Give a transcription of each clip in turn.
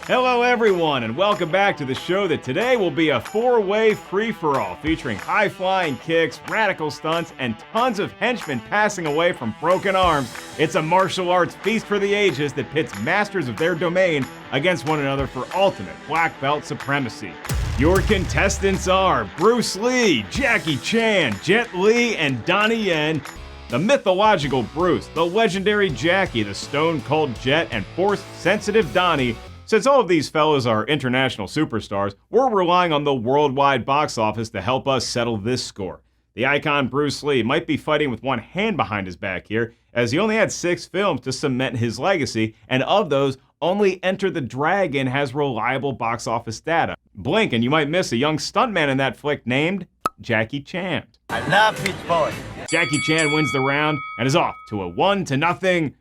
Hello everyone, and welcome back to the show that today will be a four-way free-for-all featuring high-flying kicks, radical stunts, and tons of henchmen passing away from broken arms. It's a martial arts feast for the ages that pits masters of their domain against one another for ultimate black belt supremacy. Your contestants are Bruce Lee, Jackie Chan, Jet Li, and Donnie Yen. The mythological Bruce, the legendary Jackie, the stone-cold Jet, and force-sensitive Donnie. Since all of these fellows are international superstars, we're relying on the worldwide box office to help us settle this score. The icon Bruce Lee might be fighting with one hand behind his back here, as he only had 6 films to cement his legacy, and of those, only Enter the Dragon has reliable box office data. Blink and you might miss a young stuntman in that flick named Jackie Chan. I love Beach Boy. Jackie Chan wins the round and is off to a 1-0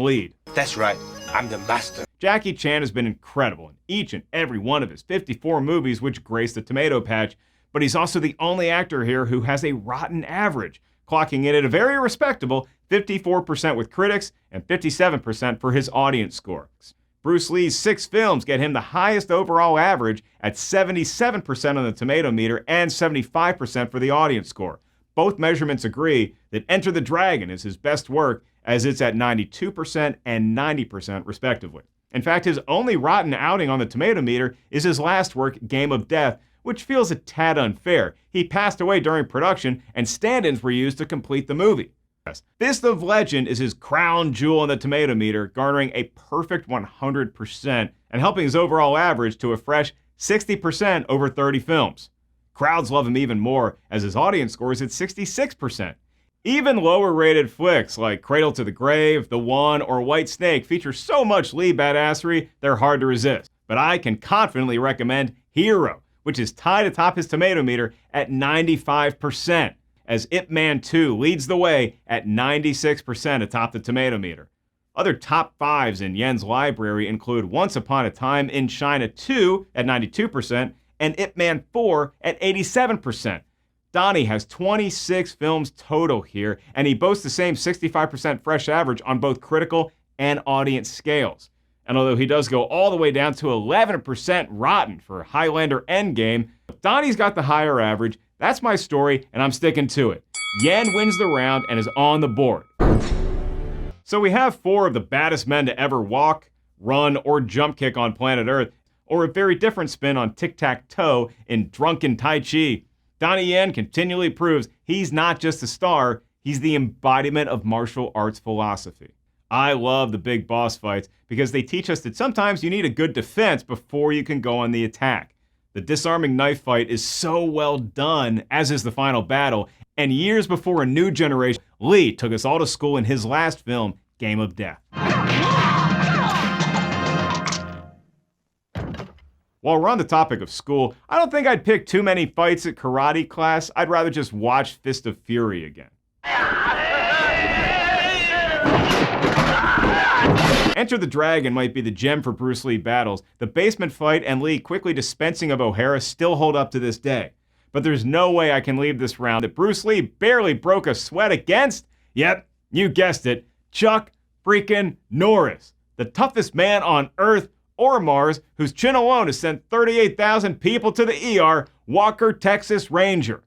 lead. That's right, I'm the master. Jackie Chan has been incredible in each and every one of his 54 movies which grace the tomato patch, but he's also the only actor here who has a rotten average, clocking in at a very respectable 54% with critics and 57% for his audience score. Bruce Lee's 6 films get him the highest overall average at 77% on the tomato meter and 75% for the audience score. Both measurements agree that Enter the Dragon is his best work, as it's at 92% and 90% respectively. In fact, his only rotten outing on the tomato meter is his last work, Game of Death, which feels a tad unfair. He passed away during production, and stand-ins were used to complete the movie. Fist of Legend is his crown jewel on the tomato meter, garnering a perfect 100% and helping his overall average to a fresh 60% over 30 films. Crowds love him even more, as his audience score is at 66%. Even lower-rated flicks like Cradle to the Grave, The One, or White Snake feature so much Lee badassery, they're hard to resist. But I can confidently recommend Hero, which is tied atop his tomato meter at 95%, as Ip Man 2 leads the way at 96% atop the tomato meter. Other top 5s in Yen's library include Once Upon a Time in China 2 at 92% and Ip Man 4 at 87%. Donnie has 26 films total here, and he boasts the same 65% fresh average on both critical and audience scales. And although he does go all the way down to 11% rotten for Highlander Endgame, Donnie's got the higher average. That's my story, and I'm sticking to it. Yen wins the round and is on the board. So we have 4 of the baddest men to ever walk, run, or jump kick on planet Earth, or a very different spin on tic-tac-toe in Drunken Tai Chi. Donnie Yen continually proves he's not just a star, he's the embodiment of martial arts philosophy. I love the big boss fights because they teach us that sometimes you need a good defense before you can go on the attack. The disarming knife fight is so well done, as is the final battle, and years before a new generation, Lee took us all to school in his last film, Game of Death. While we're on the topic of school, I don't think I'd pick too many fights at karate class. I'd rather just watch Fist of Fury again. Enter the Dragon might be the gem for Bruce Lee battles. The basement fight and Lee quickly dispensing of O'Hara still hold up to this day. But there's no way I can leave this round that Bruce Lee barely broke a sweat against. Yep, you guessed it, Chuck freaking Norris. The toughest man on Earth or Mars, whose chin alone has sent 38,000 people to the ER, Walker, Texas Ranger.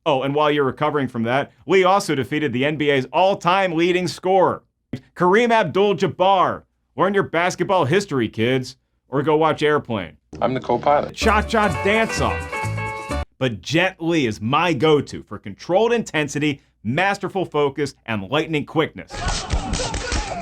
Oh, and while you're recovering from that, Lee also defeated the NBA's all-time leading scorer, Kareem Abdul-Jabbar. Learn your basketball history, kids, or go watch Airplane. I'm the co-pilot. Cha-cha dance-off. But Jet Li is my go-to for controlled intensity, masterful focus, and lightning quickness.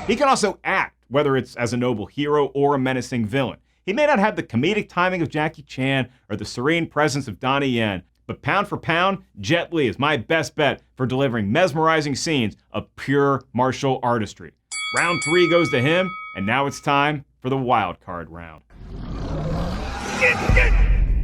He can also act, whether it's as a noble hero or a menacing villain. He may not have the comedic timing of Jackie Chan or the serene presence of Donnie Yen, but pound for pound, Jet Li is my best bet for delivering mesmerizing scenes of pure martial artistry. Round 3 goes to him, and now it's time for the wild card round.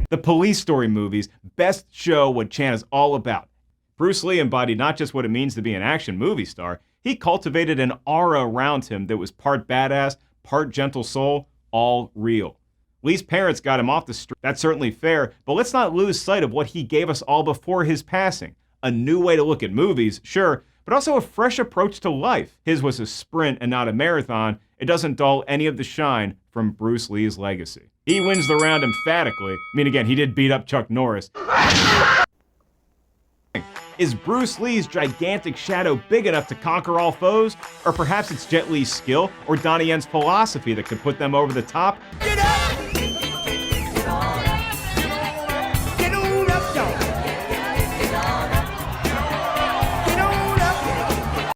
The Police Story movies best show what Chan is all about. Bruce Lee embodied not just what it means to be an action movie star, he cultivated an aura around him that was part badass, part gentle soul, all real. Lee's parents got him off the street. That's certainly fair, but let's not lose sight of what he gave us all before his passing. A new way to look at movies, sure, but also a fresh approach to life. His was a sprint and not a marathon. It doesn't dull any of the shine from Bruce Lee's legacy. He wins the round emphatically. I mean, again, he did beat up Chuck Norris. Is Bruce Lee's gigantic shadow big enough to conquer all foes? Or perhaps it's Jet Li's skill or Donnie Yen's philosophy that could put them over the top?